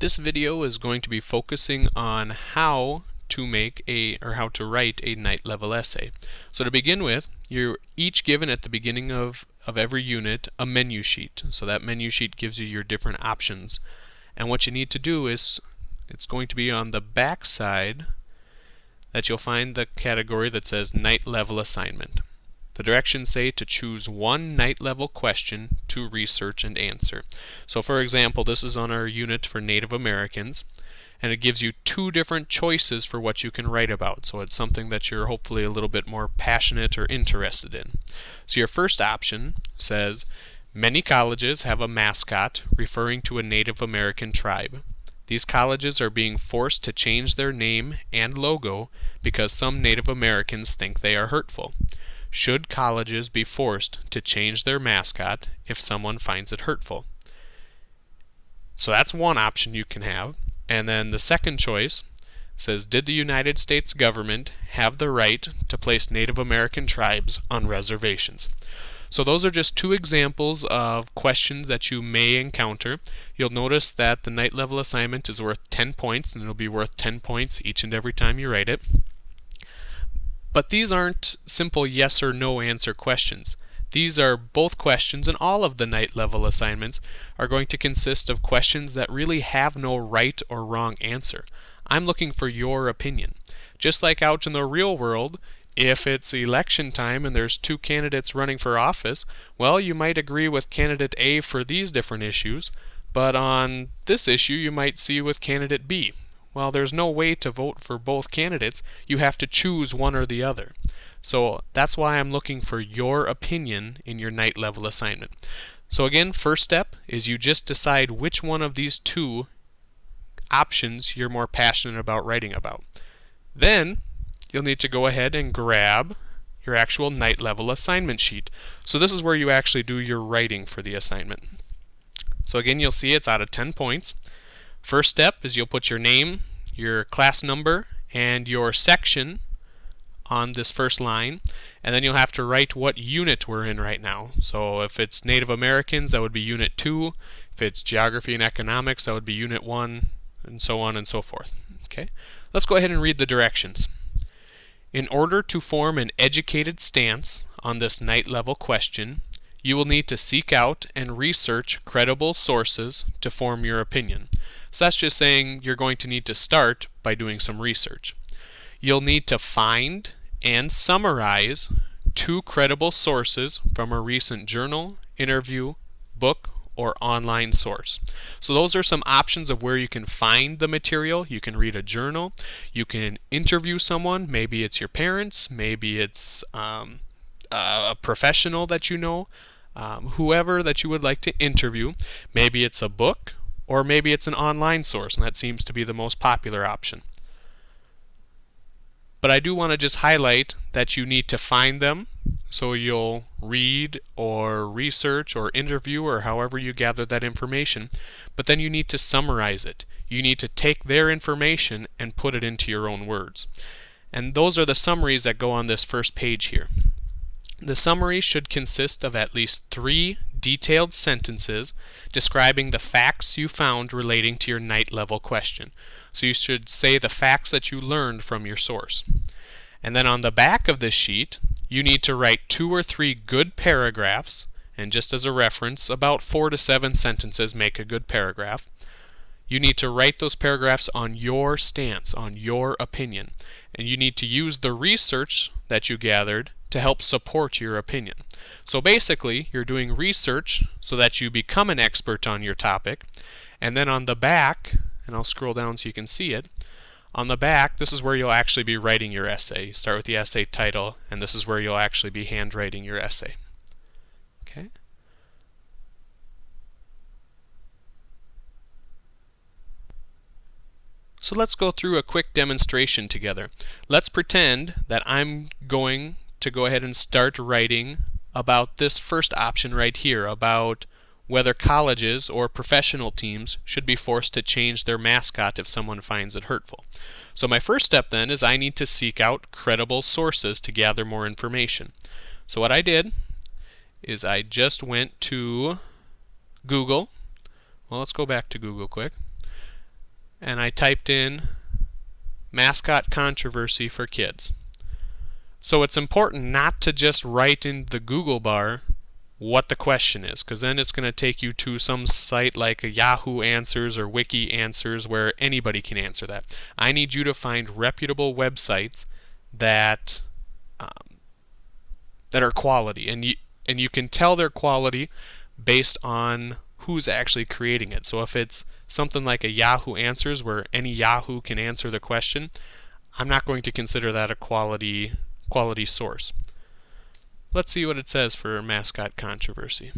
This video is going to be focusing on how to write a night level essay. So to begin with, you're each given at the beginning of every unit a menu sheet. So that menu sheet gives you your different options. And what you need to do is, it's going to be on the back side that you'll find the category that says night level assignment. The directions say to choose one night level question to research and answer. So for example, this is on our unit for Native Americans, and it gives you two different choices for what you can write about. So it's something that you're hopefully a little bit more passionate or interested in. So your first option says, many colleges have a mascot referring to a Native American tribe. These colleges are being forced to change their name and logo because some Native Americans think they are hurtful. Should colleges be forced to change their mascot if someone finds it hurtful? So that's one option you can have. And then the second choice says, did the United States government have the right to place Native American tribes on reservations? So those are just two examples of questions that you may encounter. You'll notice that the night level assignment is worth 10 points, and it'll be worth 10 points each and every time you write it. But these aren't simple yes or no answer questions. These are both questions, and all of the night level assignments are going to consist of questions that really have no right or wrong answer. I'm looking for your opinion. Just like out in the real world, if it's election time and there's two candidates running for office, well, you might agree with candidate A for these different issues, but on this issue you might see with candidate B. Well, there's no way to vote for both candidates. You have to choose one or the other. So that's why I'm looking for your opinion in your night level assignment. So again, first step is you just decide which one of these two options you're more passionate about writing about. Then you'll need to go ahead and grab your actual night level assignment sheet. So this is where you actually do your writing for the assignment. So again, you'll see it's out of 10 points. First step is you'll put your name, your class number, and your section on this first line, and then you'll have to write what unit we're in right now. So if it's Native Americans, that would be Unit 2. If it's Geography and Economics, that would be Unit 1, and so on and so forth. Okay, let's go ahead and read the directions. In order to form an educated stance on this night level question, you will need to seek out and research credible sources to form your opinion. So that's just saying you're going to need to start by doing some research. You'll need to find and summarize two credible sources from a recent journal, interview, book, or online source. So those are some options of where you can find the material. You can read a journal, you can interview someone, maybe it's your parents, maybe it's a professional that you know, whoever that you would like to interview. Maybe it's a book, or maybe it's an online source, and that seems to be the most popular option. But I do want to just highlight that you need to find them, so you'll read or research or interview or however you gather that information, but then you need to summarize it. You need to take their information and put it into your own words. And those are the summaries that go on this first page here. The summary should consist of at least 3 detailed sentences describing the facts you found relating to your night level question. So you should say the facts that you learned from your source. And then on the back of this sheet, you need to write 2 or 3 good paragraphs, and just as a reference, about 4 to 7 sentences make a good paragraph. You need to write those paragraphs on your stance, on your opinion, and you need to use the research that you gathered to help support your opinion. So basically, you're doing research so that you become an expert on your topic, and then on the back, and I'll scroll down so you can see it, on the back, this is where you'll actually be writing your essay. You start with the essay title, and this is where you'll actually be handwriting your essay. Okay? So let's go through a quick demonstration together. Let's pretend that I'm going to go ahead and start writing about this first option right here, about whether colleges or professional teams should be forced to change their mascot if someone finds it hurtful. So my first step then is I need to seek out credible sources to gather more information. So what I did is I just went to Google. Well, let's go back to Google quick. and I typed in mascot controversy for kids. So it's important not to just write in the Google bar what the question is, because then it's going to take you to some site like a Yahoo Answers or Wiki Answers where anybody can answer that. I need you to find reputable websites that are quality, and you can tell their quality based on who's actually creating it. So if it's something like a Yahoo Answers where any Yahoo can answer the question, I'm not going to consider that a quality source. Let's see what it says for mascot controversy.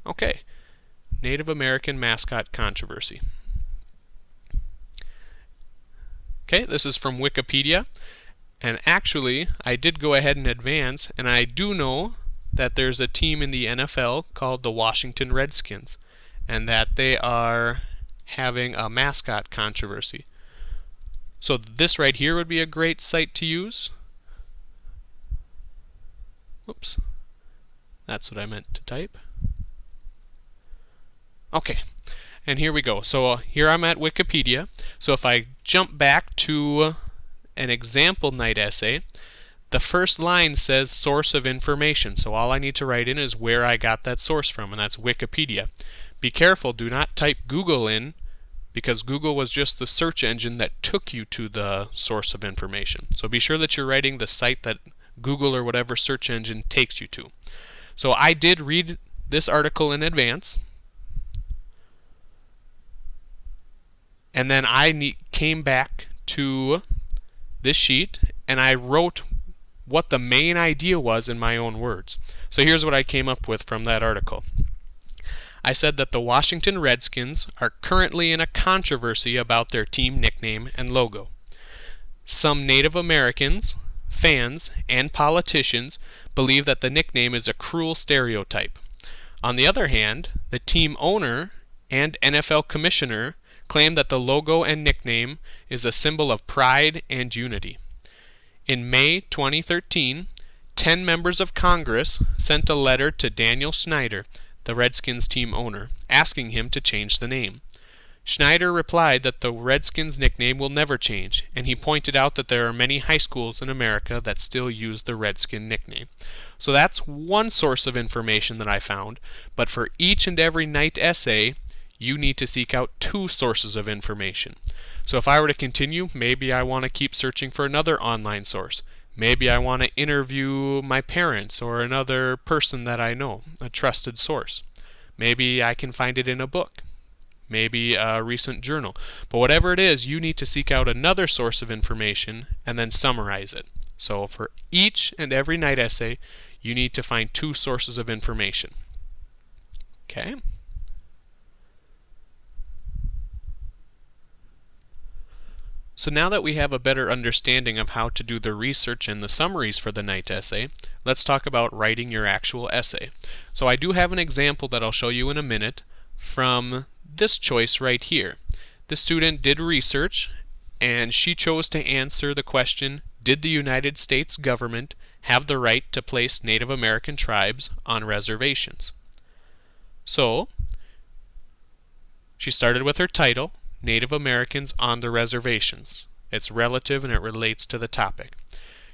Okay, Native American mascot controversy. Okay, this is from Wikipedia, and actually I did go ahead and advance, and I do know that there's a team in the NFL called the Washington Redskins, and that they are having a mascot controversy. So this right here would be a great site to use. Whoops, that's what I meant to type. Okay, and here we go. So here I'm at Wikipedia. So if I jump back to an example night essay, the first line says source of information. So all I need to write in is where I got that source from, and that's Wikipedia. Be careful, do not type Google in, because Google was just the search engine that took you to the source of information. So be sure that you're writing the site that Google or whatever search engine takes you to. So I did read this article in advance, and then I came back to this sheet and I wrote what the main idea was in my own words. So here's what I came up with from that article. I said that the Washington Redskins are currently in a controversy about their team nickname and logo. Some Native Americans, fans, and politicians believe that the nickname is a cruel stereotype. On the other hand, the team owner and NFL commissioner claim that the logo and nickname is a symbol of pride and unity. In May 2013, 10 members of Congress sent a letter to Daniel Snyder, the Redskins team owner, asking him to change the name. Schneider replied that the Redskins nickname will never change, and he pointed out that there are many high schools in America that still use the Redskin nickname. So that's one source of information that I found, but for each and every night essay, you need to seek out two sources of information. So if I were to continue, maybe I want to keep searching for another online source. Maybe I want to interview my parents or another person that I know, a trusted source. Maybe I can find it in a book. Maybe a recent journal. But whatever it is, you need to seek out another source of information and then summarize it. So for each and every night essay, you need to find two sources of information. Okay? So now that we have a better understanding of how to do the research and the summaries for the night essay, let's talk about writing your actual essay. So I do have an example that I'll show you in a minute from this choice right here. The student did research and she chose to answer the question, did the United States government have the right to place Native American tribes on reservations? So she started with her title, Native Americans on the Reservations. It's relative and it relates to the topic.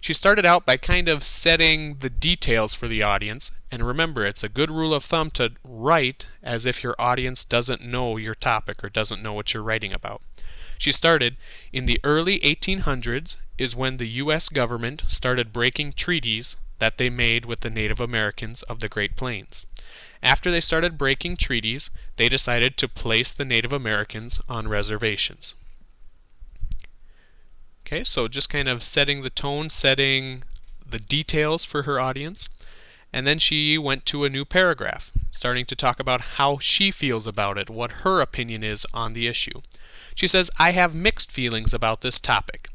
She started out by kind of setting the details for the audience, and remember, it's a good rule of thumb to write as if your audience doesn't know your topic or doesn't know what you're writing about. She started, in the early 1800s is when the U.S. government started breaking treaties that they made with the Native Americans of the Great Plains. After they started breaking treaties, they decided to place the Native Americans on reservations. Okay, so just kind of setting the tone, setting the details for her audience. And then she went to a new paragraph, starting to talk about how she feels about it, what her opinion is on the issue. She says, I have mixed feelings about this topic.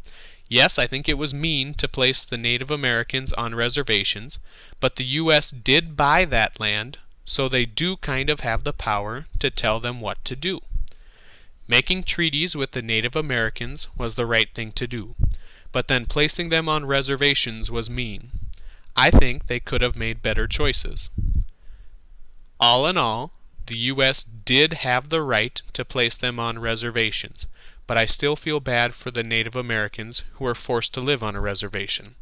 Yes, I think it was mean to place the Native Americans on reservations, but the U.S. did buy that land, so they do kind of have the power to tell them what to do. Making treaties with the Native Americans was the right thing to do, but then placing them on reservations was mean. I think they could have made better choices. All in all, the U.S. did have the right to place them on reservations, but I still feel bad for the Native Americans who are forced to live on a reservation.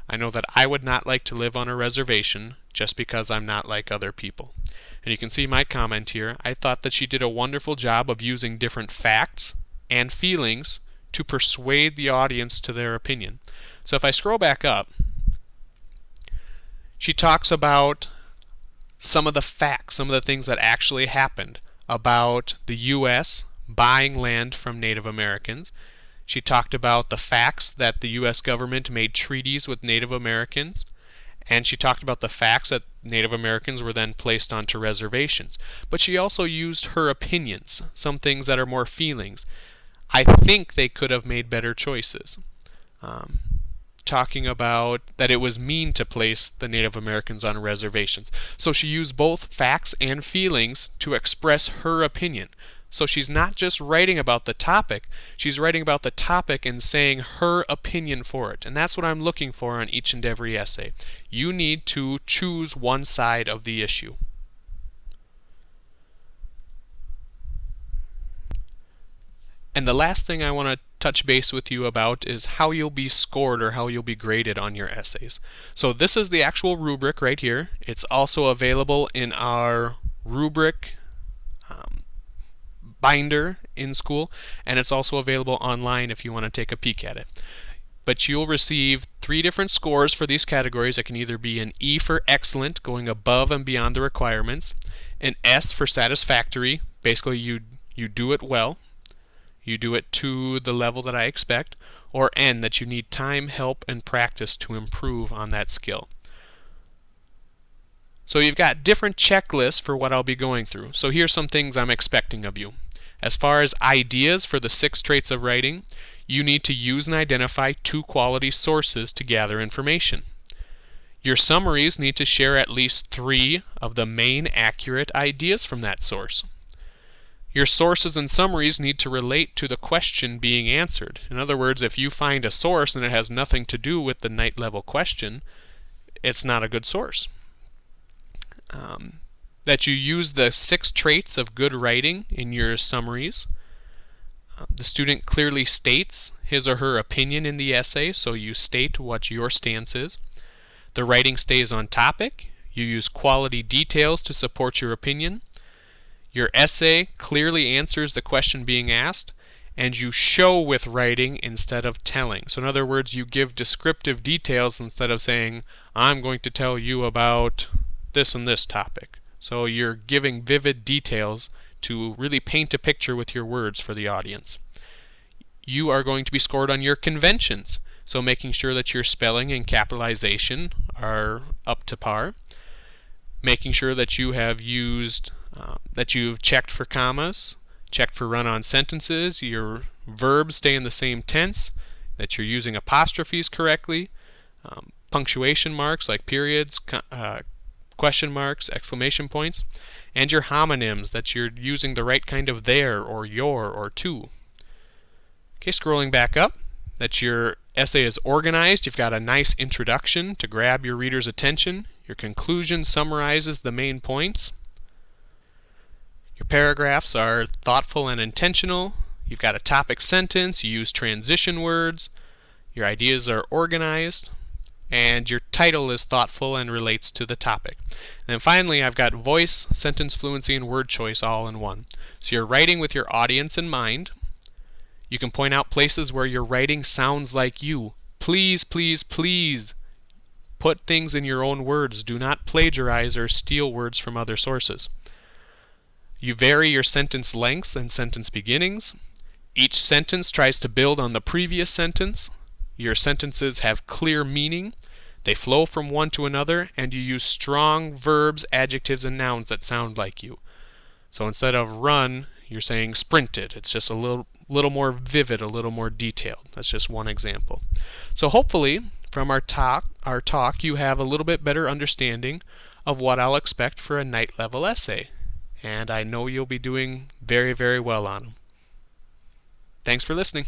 I know that I would not like to live on a reservation just because I'm not like other people. And you can see my comment here. I thought that she did a wonderful job of using different facts and feelings to persuade the audience to their opinion. So if I scroll back up, she talks about some of the facts, some of the things that actually happened about the U.S. buying land from Native Americans. She talked about the facts that the U.S. government made treaties with Native Americans, and she talked about the facts that Native Americans were then placed onto reservations. But she also used her opinions, some things that are more feelings. I think they could have made better choices. Talking about that it was mean to place the Native Americans on reservations. So she used both facts and feelings to express her opinion. So she's not just writing about the topic, she's writing about the topic and saying her opinion for it. And that's what I'm looking for on each and every essay. You need to choose one side of the issue. And the last thing I want to touch base with you about is how you'll be scored or how you'll be graded on your essays. So this is the actual rubric right here. It's also available in our rubric binder in school, and it's also available online if you want to take a peek at it. But you'll receive 3 different scores for these categories. It can either be an E for excellent, going above and beyond the requirements, an S for satisfactory, basically you do it well, you do it to the level that I expect, or N, that you need time, help, and practice to improve on that skill. So you've got different checklists for what I'll be going through. So here's some things I'm expecting of you. As far as ideas for the 6 traits of writing, you need to use and identify 2 quality sources to gather information. Your summaries need to share at least 3 of the main accurate ideas from that source. Your sources and summaries need to relate to the question being answered. In other words, if you find a source and it has nothing to do with the night level question, it's not a good source. That you use the 6 traits of good writing in your summaries. The student clearly states his or her opinion in the essay, so you state what your stance is. The writing stays on topic. You use quality details to support your opinion. Your essay clearly answers the question being asked, and you show with writing instead of telling. So in other words, you give descriptive details instead of saying, I'm going to tell you about this and this topic. So you're giving vivid details to really paint a picture with your words for the audience. You are going to be scored on your conventions, so making sure that your spelling and capitalization are up to par. Making sure that you have used, that you've checked for commas, checked for run-on sentences, your verbs stay in the same tense, that you're using apostrophes correctly, punctuation marks like periods, question marks, exclamation points, and your homonyms, that you're using the right kind of there or your or to. Okay, scrolling back up, that your essay is organized. You've got a nice introduction to grab your reader's attention. Your conclusion summarizes the main points. Your paragraphs are thoughtful and intentional. You've got a topic sentence. You use transition words. Your ideas are organized. And your title is thoughtful and relates to the topic. And then finally, I've got voice, sentence fluency, and word choice all in one. So you're writing with your audience in mind. You can point out places where your writing sounds like you. Please, please, please put things in your own words. Do not plagiarize or steal words from other sources. You vary your sentence lengths and sentence beginnings. Each sentence tries to build on the previous sentence. Your sentences have clear meaning. They flow from one to another, and you use strong verbs, adjectives, and nouns that sound like you. So instead of run, you're saying sprinted. It's just a little more vivid, a little more detailed. That's just one example. So hopefully, from our talk, you have a little bit better understanding of what I'll expect for a night level essay. And I know you'll be doing very, very well on them. Thanks for listening.